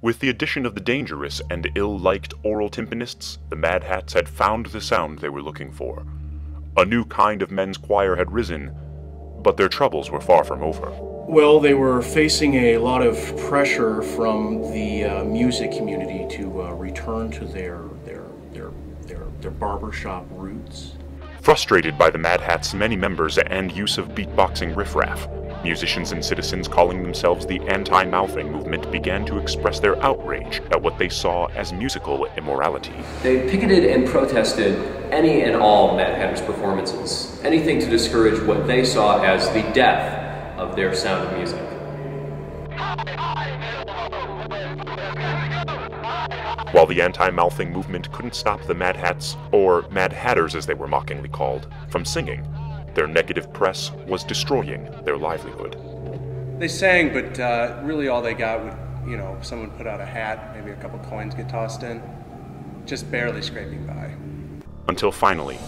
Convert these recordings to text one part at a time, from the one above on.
With the addition of the dangerous and ill-liked oral timpanists, the Mad Hats had found the sound they were looking for. A new kind of men's choir had risen, but their troubles were far from over. Well, they were facing a lot of pressure from the music community to return to their barbershop roots. Frustrated by the Mad Hats' many members and use of beatboxing riffraff, musicians and citizens calling themselves the anti-mouthing movement began to express their outrage at what they saw as musical immorality. They picketed and protested any and all MadHatters performances, anything to discourage what they saw as the death of their sound of music. While the anti-mouthing movement couldn't stop the Mad Hats, or MadHatters as they were mockingly called, from singing, their negative press was destroying their livelihood. They sang, but really all they got would, someone put out a hat, maybe a couple coins get tossed in, just barely scraping by. Until finally,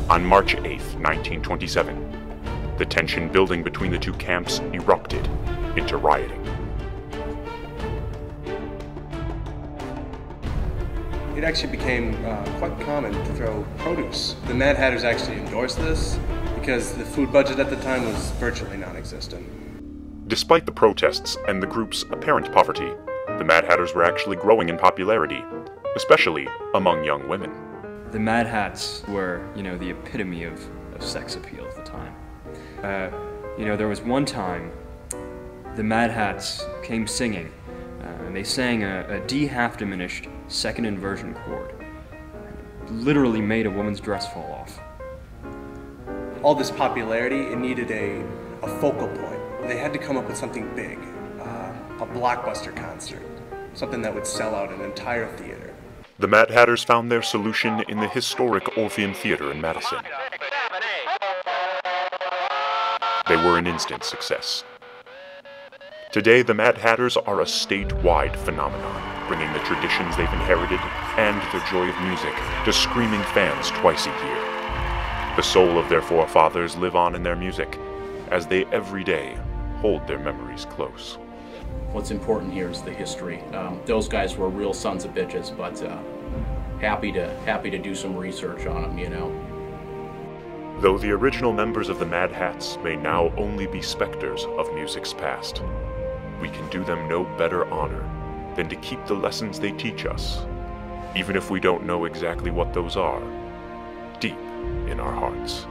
on March 8th, 1927, the tension building between the two camps erupted into rioting. It actually became quite common to throw produce. The Mad Hatters actually endorsed this because the food budget at the time was virtually non-existent. Despite the protests and the group's apparent poverty, the Mad Hatters were actually growing in popularity, especially among young women. The Mad Hats were, the epitome of sex appeal at the time. There was one time the Mad Hats came singing, and they sang a D half diminished second inversion chord. Literally made a woman's dress fall off. All this popularity, it needed a focal point. They had to come up with something big, a blockbuster concert, something that would sell out an entire theater. The Mad Hatters found their solution in the historic Orpheum Theater in Madison. They were an instant success. Today, the Mad Hatters are a statewide phenomenon, bringing the traditions they've inherited and their joy of music to screaming fans twice a year. The soul of their forefathers live on in their music, as they every day hold their memories close. What's important here is the history. Those guys were real sons of bitches, but happy to do some research on them, Though the original members of the Mad Hats may now only be specters of music's past, we can do them no better honor than to keep the lessons they teach us, even if we don't know exactly what those are, deep in our hearts.